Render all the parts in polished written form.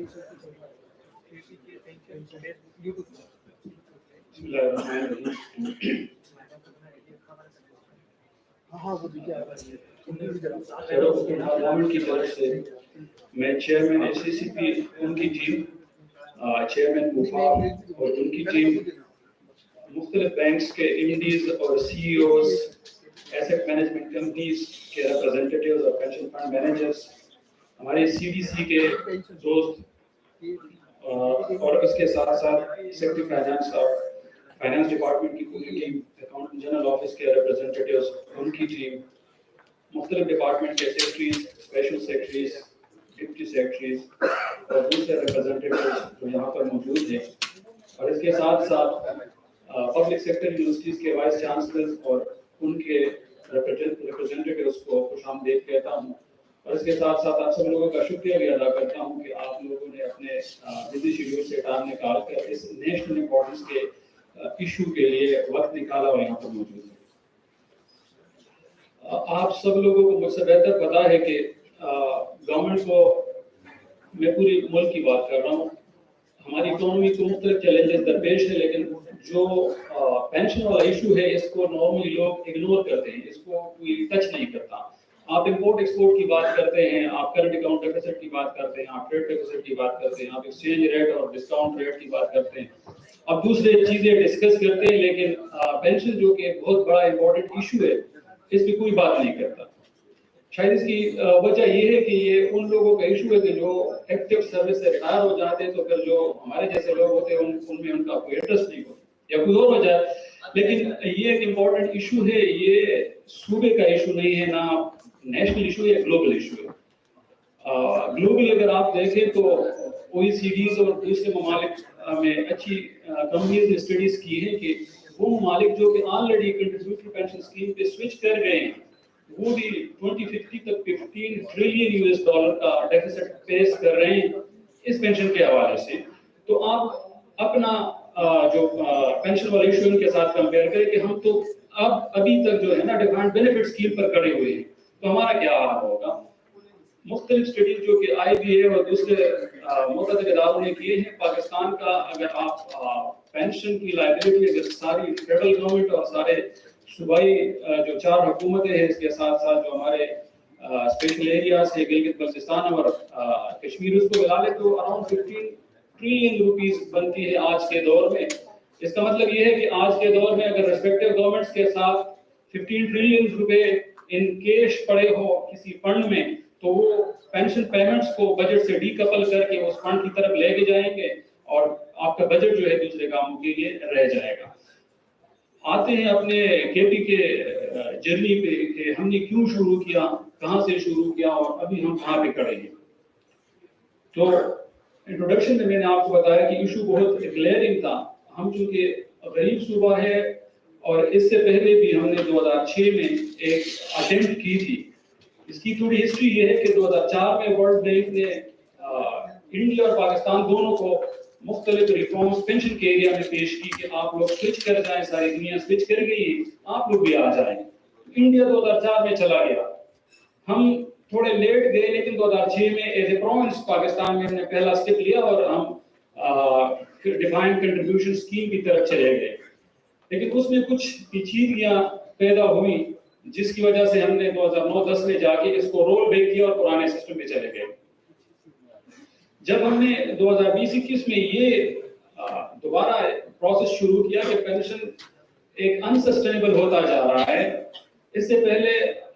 کی طرف سے میں چیئرمین ACCP ان کی ٹیم، چیئرمین وفاق اور ان کی ٹیم، مختلف بینکس کے MDs اور CEOs، ایسٹ مینجمنٹ کمپنیز کے ریپرزینٹیٹیوز اور پینشن فنڈ مینیجرز، ہمارے CDC کے دوست، اور اس کے ساتھ ساتھ سیکٹری فائنانس ڈپارٹمنٹ کی پوری ٹیم، اکاؤنٹنٹ جنرل آفس کے ریپرزینٹیٹیوز ان کی ٹیم، مختلف ڈپارٹمنٹ کے secretaries, special secretaries, deputy secretaries اور دوسرے ریپرزینٹیٹیوز جو یہاں پر موجود ہیں، اور اس کے ساتھ ساتھ پبلک سیکٹر یونیورسٹیز کے وائس چانسلرز اور ان کے ریپرزینٹیٹیوز کو خوش آمدید کہتا ہوں، اور اس کے ساتھ ساتھ آپ سب لوگوں کا شکریہ بھی ادا کرتا ہوں کہ آپ لوگوں نے اپنے بزی شیڈیول سے ٹائم نکال کر اس نیشنل امپورٹنس کے ایشو کے لیے وقت نکالا اور یہاں پر موجود ہے۔ آپ سب لوگوں کو مجھ سے بہتر پتا ہے کہ گورنمنٹ کو، میں پوری ملک کی بات کر رہا ہوں، ہماری اکانومی کو مختلف چیلنجز درپیش ہے، لیکن جو پینشن والا ایشو ہے اس کو نارملی لوگ اگنور کرتے ہیں، اس کو کوئی ٹچ نہیں کرتا۔ آپ امپورٹ ایکسپورٹ کی بات کرتے ہیں، آپ کرنٹ اکاؤنٹ ڈیفیسٹ کی بات کرتے ہیں، آپ ٹریڈ ڈیفیسٹ کی بات کرتے ہیں، آپ ایکسچینج ریٹ اور ڈسکاؤنٹ ریٹ کی بات کرتے ہیں، آپ دوسرے چیزیں ڈسکس کرتے ہیں، لیکن پینشن جو کہ بہت بڑا امپورٹنٹ ایشو ہے اس پہ کوئی بات نہیں کرتا۔ شاید اس کی وجہ یہ ہے کہ یہ ان لوگوں کا ایشو ہے کہ جو ایکٹیو سروس سے ریٹائر ہو جاتے ہیں، تو پھر جو ہمارے جیسے لوگ ہوتے ہیں ان میں ان کا کوئی انٹرسٹ نہیں ہوتا یا کوئی اور وجہ ہے، لیکن یہ ایک امپورٹنٹ ایشو ہے، یہ صوبے کا ایشو نہیں ہے، نہ نیشنل ایشو ہے، گلوبل ایشو ہے۔ گلوبل اگر آپ دیکھیں تو OECDs اور دوسرے ممالک میں اچھی کمپنیز نے اسٹڈیز کی ہیں کہ وہ ممالک جو کہ آلریڈی کنٹریبیوٹری پینشن اسکیم پہ سوئچ کر گئے ہیں، وہ بھی 2050 تک $15 ٹریلین کا ڈیفیسٹ فیس کر رہے ہیں اس پینشن کے حوالے سے۔ تو آپ اپنا جو پینشن والے ایشو ان کے ساتھ کمپیئر کریں کہ ہم تو اب ابھی تک جو ہے نا ڈیفائنڈ بینیفٹ اسکیم پر کھڑے ہوئے ہیں، تو ہمارا کیا حال ہوگا؟ مختلف اسٹڈیز جو کہ IBA اور دوسرے متعدد اداروں نے کیے ہیں، پاکستان کا اگر آپ پینشن کی لائبلٹی اگر ساری فیڈرل گورنمنٹ اور سارے صوبائی جو 4 حکومتیں ہیں، اس کے ساتھ ساتھ جو ہمارے اسپیشل ایریاز ہے گلگت بلتستان اور کشمیر، اس کو ملا لے تو اراؤنڈ 15 ٹریلین روپیز بنتی ہے آج کے دور میں۔ اس کا مطلب یہ ہے کہ آج کے دور میں اگر ریسپیکٹیو گورنمنٹس کے ساتھ 15 ٹریلین روپے ان کیش پڑے ہو کسی فنڈ میں، تو وہ پینشن پیمنٹس کو بجٹ سے ڈی کپل کر کے اس فنڈ کی طرف لے کے جائیں گے اور آپ کا بجٹ جو ہے دوسرے کاموں کے لیے رہ جائے گا۔ آتے ہیں اپنے KP کے جرنی پہ کہ ہم نے کیوں شروع کیا، کہاں سے شروع کیا اور ابھی ہم کہاں پہ کھڑے ہیں۔ تو انٹروڈکشن میں میں نے آپ کو بتایا کہ ایشو بہت گلیئرنگ تھا۔ ہم چونکہ غریب صوبہ ہے اور اس سے پہلے بھی ہم نے 2006 میں ایک اٹیمپٹ کی تھی۔ اس کی تھوڑی ہسٹری یہ ہے کہ 2004 میں ورلڈ بینک نے انڈیا اور پاکستان دونوں کو مختلف ریفارمز پینشن کے ایریا میں پیش کی کہ آپ لوگ سوئچ کر جائیں، ساری دنیا سوئچ کر گئی، آپ لوگ بھی آ جائیں۔ انڈیا 2004 میں چلا گیا، ہم تھوڑے لیٹ گئے، لیکن 2006 میں ایز اے پروونس پاکستان میں ہم نے پہلا اسٹیپ لیا اور ہم ڈیفائنڈ کنٹریبیوشن اسکیم کی طرف چلے گئے، لیکن اس میں کچھ پیچیدگیاں پیدا ہوئی جس کی وجہ سے ہم نے 2009-10 میں جا کے اس کو رول بیک کیا اور پرانے سسٹم پہ چلے گئے۔ جب ہم نے 2020-21 میں یہ دوبارہ پروسیس شروع کیا کہ پینشن ایک انسسٹینیبل ہوتا جا رہا ہے، اس سے پہلے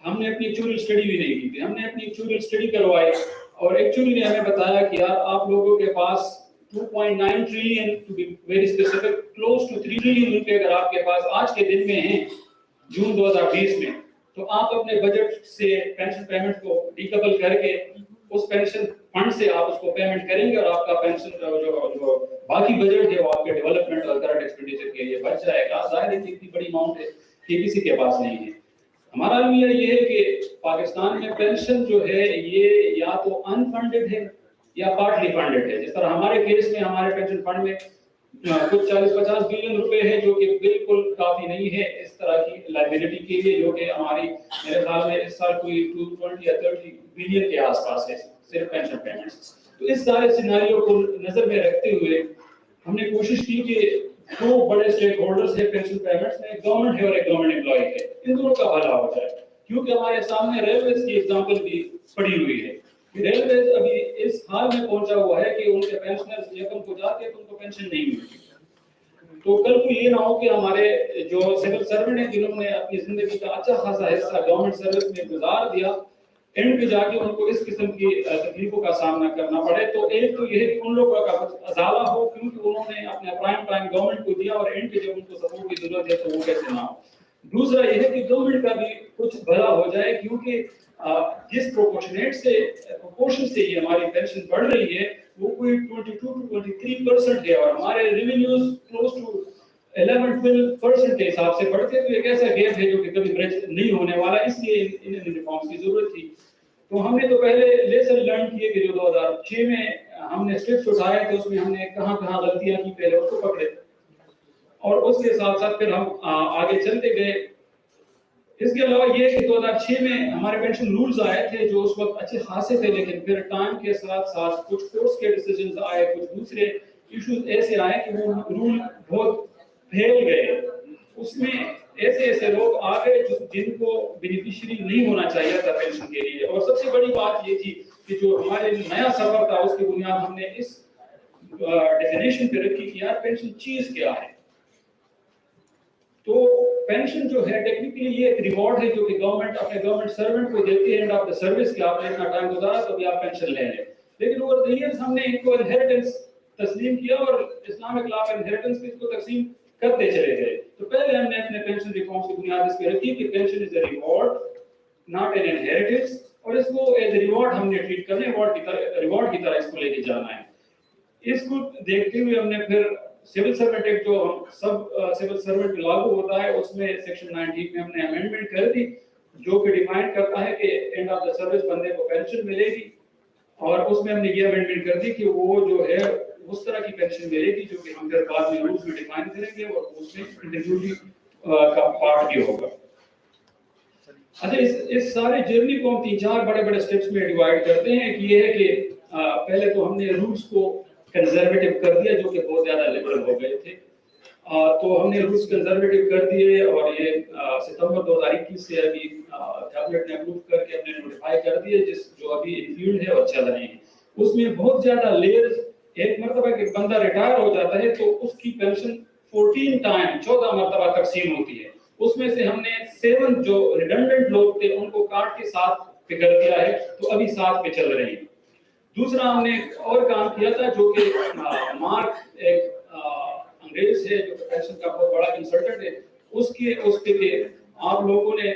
ہم نے اپنی ایکچوئل اسٹڈی بھی نہیں کی تھی۔ ہم نے اپنی ایکچوئل اسٹڈی کروائی اور ایکچوئلی نے ہمیں بتایا کہ یار آپ لوگوں کے پاس 2.9 trillion to be very specific close to 3 trillion روپے اگر آپ کے پاس آج کے دن میں ہیں جون 2020 میں، تو آپ اپنے بجٹ سے پینشن پیمنٹ کو ڈیکپل کر کے اس پینشن فنڈ سے آپ اس کو پیمنٹ کریں گے اور آپ کا پینشن جو باقی بجٹ ہے وہ آپ کے ڈیولپمنٹ اور کرنٹ ایکسپینڈیچر کے لیے بچ جائے گا۔ ظاہر ہے کہ اتنی بڑی اماؤنٹ ہے کہ کسی کے پاس نہیں ہے۔ ہمارا رویہ یہ ہے کہ پاکستان میں پینشن جو ہے یہ یا تو ان فنڈڈ ہے یا پارٹلی فنڈڈ ہے۔ جس طرح ہمارے کیس میں ہمارے پینشن فنڈ میں کچھ 40-50 بلین روپے ہے جو کہ بالکل کافی نہیں ہے اس طرح کی لائبلٹی کے لیے، جو کہ ہماری میرے خیال میں اس سال کوئی 220 یا 30 بلین کے آس پاس ہے، صرف پینشن پیمنٹس. تو اس سارے سیناریو کو نظر میں رکھتے ہوئے ہم نے کوشش کی کہ دو بڑے اسٹیک ہولڈرز ہیں پینشن پیمنٹس میں, ایک گورنمنٹ ہے اور ایک گورنمنٹ امپلائی ہے, ان دونوں کا بھلا ہو جائے. کیونکہ ہمارے سامنے ریلویز کی ایگزامپل بھی پڑی ہوئی ہے. ریلویز ابھی اس حال میں پہنچا ہوا ہے کہ ان کے پینشنرز یکم کو جاتے ہیں تو ان کو پینشن نہیں ملتی. تو کل کو یہ نہ ہو کہ ہمارے جو سول سرونٹ ہیں جنہوں نے اپنی زندگی کا اچھا خاصا حصہ گورنمنٹ سروس میں گزار دیا, اینڈ پہ جا کے ان کو اس قسم کی تکلیفوں کا سامنا کرنا پڑے. تو ایک تو یہ ہے کہ ان لوگوں کا کچھ ازالہ ہو کیونکہ انہوں نے اپنا پرائم ٹائم گورنمنٹ کو دیا, اور اینڈ پہ جب ان کو سپورٹ کی ضرورت ہے تو وہ کیسے نہ ہو. دوسرا یہ ہے کہ گورنمنٹ کا بھی کچھ بھلا ہو جائے, کیونکہ جس پروپورشن سے یہ ہماری پینشن بڑھ رہی ہے وہ کوئی 22 to 23% ہے, اور ہمارے ریونیوز کلوز ٹو 11-12% کے حساب سے بڑھتے. تو ایک ایسا گیپ ہے جو کہ کبھی برج نہیں ہونے والا, اس لیے ان ریفارمز کی ضرورت تھی. تو ہم نے تو پہلے لیسن لرن کیے کہ جو 2006 میں ہم نے اسٹیپس اٹھائے تو اس میں ہم نے کہاں کہاں غلطیاں کی پہلے اس کو پکڑے, اور اس کے ساتھ ساتھ پھر ہم آگے چلتے گئے. اس کے علاوہ یہ کہ 2006 میں ہمارے پینشن رولز آئے تھے جو اس وقت اچھے خاصے تھے, لیکن پھر ٹائم کے ساتھ ساتھ کچھ کورس کے ڈیسیجنز آئے, کچھ دوسرے ایشوز ایسے آئے کہ وہ رول بہت پھیل گئے. اس میں ایسے لوگ آ گئے جن کو بینیفیشری نہیں ہونا چاہیے تھا پینشن کے لیے. اور سب سے بڑی بات یہ تھی کہ جو ہمارے نیا سفر تھا اس کی بنیاد ہم نے اس ڈیفینیشن پہ رکھی کہ یار پینشن چیز کیا ہے. تو پینشن جو ہے ٹیکنیکلی یہ ایک ریوارڈ ہے جو کہ گورنمنٹ اپنے گورنمنٹ سرونٹ کو دیتی ہے اینڈ آف دا سروس کہ آپ نے اتنا ٹائم گزارا تو ابھی آپ پینشن لے لیں. لیکن اوور دی ایئرز ہم نے ان کو انہیریٹنس تسلیم کیا, اور اسلامک لا انہیریٹنس اس کو تقسیم کرتے چلے گئے. تو پہلے ہم نے اپنے پینشن ریفارمز کی بنیاد اس پہ رکھی کہ pension is a reward not an inheritance, اور اس کو ایز اے ریوارڈ ہم نے ٹریٹ کرنا ہے, ریوارڈ کی طرح اس کو لے کے جانا ہے. اس کو دیکھتے ہوئے ہم نے پھر سول سرونٹ ایکٹ جو سب سول سرونٹ لاگو ہوتا ہے اس میں سیکشن 19 میں ہم نے امینڈمنٹ کر دی جو کہ ڈیفائن کرتا ہے کہ اینڈ آف دا سروس بندے کو پینشن ملے گی, اور اس میں ہم نے یہ امینڈمنٹ کر دی کہ وہ جو ہے اس طرح کی پینشن ملے گی جو کہ ہم پھر بعد میں رولز میں ڈیفائن کریں گے, اور اس میں انٹرنیوٹی کا پارٹ بھی ہوگا. اچھا, اس سارے جرنی کو ہم 3-4 بڑے سٹیپس میں ڈیوائیڈ کرتے ہیں. کہ یہ ہے کہ پہلے تو ہم نے رولز کو کنزرویٹو کر دیا جو کہ بہت زیادہ لبرل ہو گئے تھے. تو ہم نے رولز کنزرویٹو کر دیے, اور یہ ستمبر 2021 سے ابھی کیبنٹ نے اپروو کر کے ہم نے نوٹیفائی کر دیے جو ابھی ان فیلڈ ہے اور چل رہے ہیں. اس میں بہت زیادہ لیئرز, ایک مرتبہ کہ بندہ ریٹائر ہو جاتا ہے تو اس کی پینشن 14 مرتبہ تقسیم ہوتی ہے. اس میں سے ہم نے 7 جو ریڈنڈنٹ لوگ تھے ان کو کاٹ کے 7 پہ کر دیا ہے, تو ابھی 7 پہ چل رہے ہیں. دوسرا ہم نے اور کام کیا تھا جو کہ مارک ایک انگریز ہے جو پینشن کا بہت بڑا کنسلٹنٹ ہے, اس کے لیے آپ لوگوں نے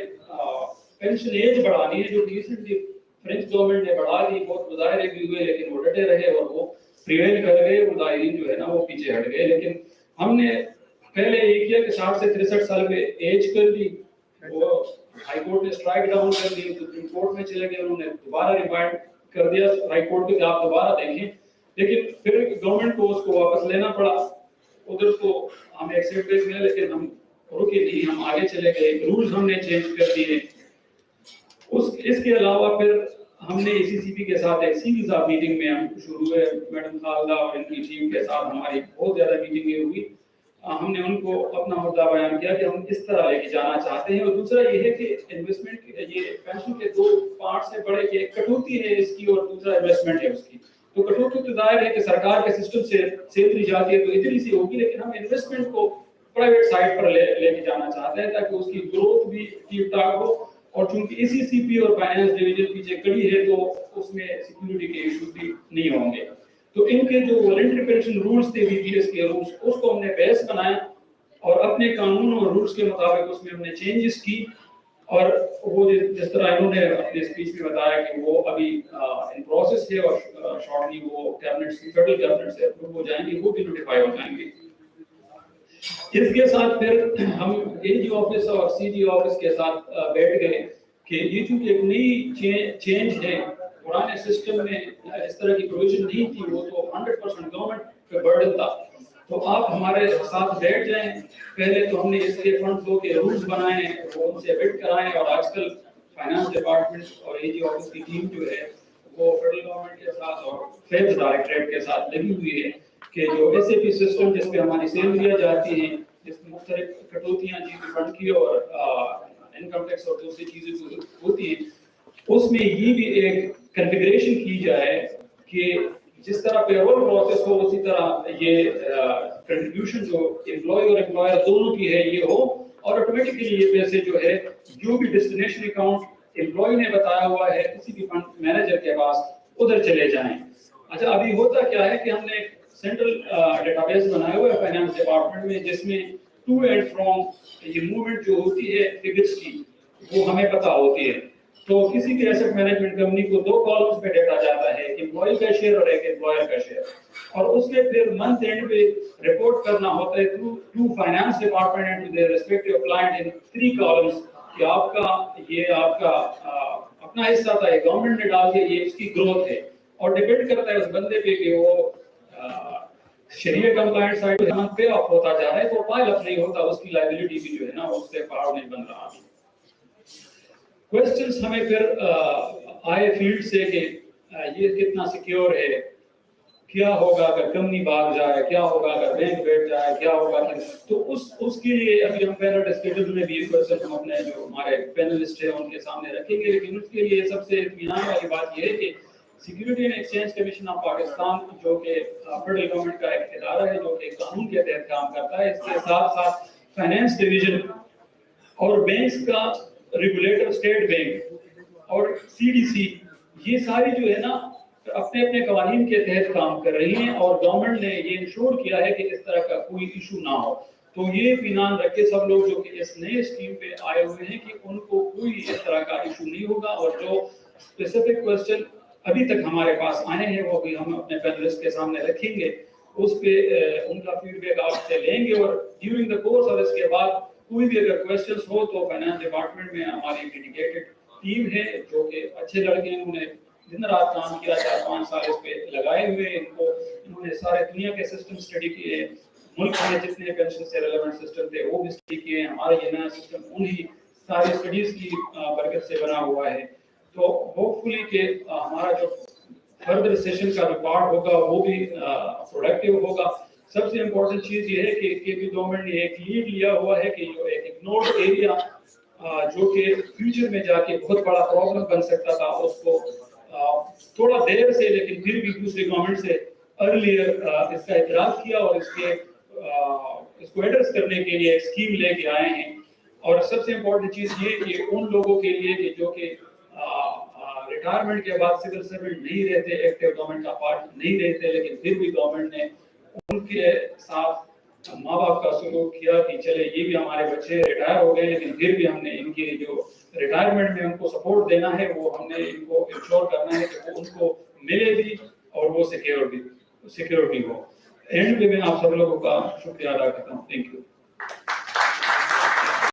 پینشن ایج بڑھانی ہے جو ریسنٹلی فرینچ گورنمنٹ نے بڑھا دی. بہت مظاہرے بھی ہوئے لیکن وہ ڈٹے رہے اور وہ پریویل کر گئے, مظاہرین جو ہے نا وہ پیچھے ہٹ گئے. لیکن ہم نے پہلے یہ کیا کہ 60 سے 63 سال میں ایج کر دی, وہ ہائی کورٹ نے اسٹرائک ڈاؤن کر دی, سپریم کورٹ میں چلے گئے, انہوں نے دوبارہ ریمائنڈ کر دیا ہائی کورٹ کے کہ آپ دوبارہ دیکھیں. لیکن پھر گورنمنٹ کو اس کو واپس لینا پڑا. ادھر کو ہمیں ایکسیپٹ ملا لیکن ہم رکے نہیں, ہم آگے چلے گئے, رولز ہم نے چینج کر دیے. اس کے علاوہ پھر ہم نے ای سی سی پی کے ساتھ ایک سیریز آف میٹنگ میں ہم شروع ہوئے, میڈم خالدہ اور ان کی ٹیم کے ساتھ ہماری بہت زیادہ میٹنگیں ہوئی. ہم نے ان کو اپنا مدعا بیان کیا کہ ہم کس طرح لے کے جانا چاہتے ہیں. اور دوسرا یہ ہے کہ انویسٹمنٹ, یہ پینشن کے 2 پارٹ سے بڑے کہ ایک کٹوتی ہے اس کی اور دوسرا انویسٹمنٹ ہے اس کی. تو کٹوتی تو ظاہر ہے کہ سرکار کے سسٹم سے سیلری جاتی ہے تو اتنی سی ہوگی, لیکن ہم انویسٹمنٹ کو پرائیویٹ سائٹ پر لے کے جانا چاہتے ہیں تاکہ اس کی گروتھ بھی ٹھیک ٹھاک ہو. اور چونکہ ای سی سی پی اور فائنانس ڈویژن پیچھے کڑی ہے تو اس میں سیکیورٹی کے ایشو بھی نہیں ہوں گے. تو ان کے جو والنٹری پینشن رولز تھے وی پی ایس کے رولز, اس کو ہم نے بیس بنایا اور اپنے قانون اور رولز کے مطابق اس میں ہم نے چینجز کی. اور وہ جس طرح انہوں نے اپنے اسپیچ میں بتایا کہ وہ ابھی ان پروسیس ہے اور شارٹلی وہ کیبنٹ سے فیڈرل کیبنٹ سے اپروو ہو جائیں گے, وہ بھی نوٹیفائی ہو جائیں گے. اس کے ساتھ پھر ہم اے جی آفس اور سی جی آفس کے ساتھ بیٹھ گئے کہ یہ چونکہ ایک نئی چینج ہے, پرانے سسٹم میں اس طرح کی پروویژن نہیں تھی, وہ تو 100% گورنمنٹ پہ برڈن تھا. تو آپ ہمارے ساتھ بیٹھ جائیں. پہلے تو ہم نے اس کے فنڈ فلو کے رولز بنائے, وہ ان سے ویٹ کرائیں, اور آج کل فائنانس ڈپارٹمنٹ اور اے جی آفس کی ٹیم جو ہے وہ فیڈرل گورنمنٹ کے ساتھ اور فیز ڈائریکٹریٹ کے ساتھ لگی ہوئی ہے کہ جو ایس اے پی سسٹم جس پہ ہماری سیل دیا جاتی ہیں، جس میں مختلف کٹوتیاں جی پی فنڈ کی اور انکم ٹیکس اور دوسری چیزیں ہوتی ہیں، اس میں یہ بھی ایک کنفیگریشن کی جائے کہ جس طرح پے رول پروسیس ہو اسی طرح یہ کنٹریبیوشن جو امپلائی اور امپلائر دونوں کی ہے یہ ہو، اور آٹومیٹکلی یہ پیسے جو ہے جو بھی ڈیسٹینیشن اکاؤنٹ امپلائی نے بتایا ہوا ہے کسی بھی فنڈ مینیجر کے پاس ادھر چلے جائیں۔ اچھا ابھی ہوتا کیا ہے کہ ہم نے ایک سینٹرل ڈیٹا بیس بنایا ہوا ہے فائنانس ڈپارٹمنٹ میں، جس میں ٹو اینڈ فرام یہ موومنٹ جو ہوتی ہے فگرس کی وہ ہمیں پتہ ہوتی ہے۔ تو کسی بھی ایسٹ مینجمنٹ کمپنی کو دو کالمز پہ ڈیٹا جاتا ہے، ایک امپلائی کا شیئر اور ایک امپلائر کا شیئر، اور اس میں پھر منتھ اینڈ پہ رپورٹ کرنا ہوتا ہے to finance department and to their respective client in 3 columns کہ آپ کا یہ آپ کا اپنا حصہ تھا، یہ گورنمنٹ نے ڈال دیا، یہ اس کی گروتھ ہے، اور ڈیپینڈ کرتا ہے اس بندے پہ کہ وہ شریعہ کمپلائنٹ سائٹ پہ آف ہوتا جا رہا ہے تو فائل اپ نہیں ہوتا، اس کی لائبلٹی بھی جو ہے نا اس سے پار نہیں بن رہا۔ کوسچنس ہمیں پھر آئے فیلڈ سے کہ یہ کتنا سیکیور ہے، کیا ہوگا اگر کمپنی بھاگ جائے، کیا ہوگا اگر بینک بیٹھ جائے، کیا ہوگا تو اس کے لیے ابھی ہم پہلا ڈسکشن میں بھی کوسچن ہم اپنے جو ہمارے پینلسٹ ہیں ان کے سامنے رکھیں گے، لیکن اس کے لیے سب سے اطمینان والی بات یہ ہے کہ security and exchange commission of Pakistan جو کہ فیڈرل گورنمنٹ کا ایک ادارہ ہے جو کہ قانون کے تحت کام کرتا ہے، اس کے ساتھ ساتھ فائنانس ڈویژن اور بینکس کا ریگولیٹر اسٹیٹ بینک اور سی ڈی سی، یہ ساری جو ہے نا اپنے اپنے قوانین کے تحت کام کر رہی ہیں، اور گورنمنٹ نے یہ انشور کیا ہے کہ اس طرح کا کوئی ایشو نہ ہو۔ تو یہ اطمینان رکھے سب لوگ جو کہ اس نئے اسکیم پہ آئے ہوئے ہیں کہ ان کو کوئی اس طرح کا ایشو نہیں ہوگا، اور جو اسپیسیفک کوسچن ابھی تک ہمارے پاس آئے ہیں وہ بھی ہم اپنے پینلسٹ کے سامنے رکھیں گے، اس پہ ان کا فیڈ بیک آپ سے لیں گے، اور ڈیورنگ دا کورس اور اس کے بعد کوئی بھی اگر کوسچنس ہو تو فائنانس ڈپارٹمنٹ میں ہماری ڈیڈیکیٹڈ ٹیم ہے جو کہ اچھے لڑکے ہیں، انہوں نے دن رات کام کیا، 4-5 سال اس پہ لگائے ہوئے ہیں، انہوں نے سارے دنیا کے سسٹم اسٹڈی کیے، ملک میں جتنے پینشن سے ریلیونٹ سسٹم تھے وہ بھی اسٹڈی کیے ہیں، ہمارا یہ نیا سسٹم انہی ساری اسٹڈیز کی برکت سے بنا ہوا ہے۔ تو ہوپ فلی کہ ہمارا جو فردر سیشن کا جو پارٹ ہوگا وہ بھی پروڈکٹیو ہوگا۔ سب سے امپورٹنٹ چیز یہ ہے کہ بھی گورنمنٹ نے ایک لیڈ لیا ہوا ہے کہ جو ایک اگنورڈ ایریا جو کہ فیوچر میں جا کے بہت بڑا پرابلم بن سکتا تھا، اس کو تھوڑا دیر سے لیکن پھر بھی دوسری گورنمنٹ سے ارلیئر اس کا اعتراف کیا اور اس کو ایڈریس کرنے کے لیے ایک اسکیم لے کے آئے ہیں۔ اور سب سے امپورٹنٹ چیز یہ کہ ان لوگوں کے لیے کہ جو کہ ریٹائرمنٹ کے بعد سول سرونٹ نہیں رہتے، ایکٹیو گورنمنٹ کا پارٹ نہیں رہتے، لیکن پھر بھی گورنمنٹ نے ان کے ساتھ ماں باپ کا سلوک کیا کہ چلے یہ بھی ہمارے بچے ریٹائر ہو گئے لیکن پھر بھی ہم نے ان کی جو ریٹائرمنٹ میں ان کو سپورٹ دینا ہے وہ ہم نے ان کو انشور کرنا ہے کہ وہ ان کو ملے بھی اور وہ سیکیورٹی ہو۔ اینڈ پہ میں آپ سب لوگوں کا شکریہ ادا کرتا ہوں۔ Thank you.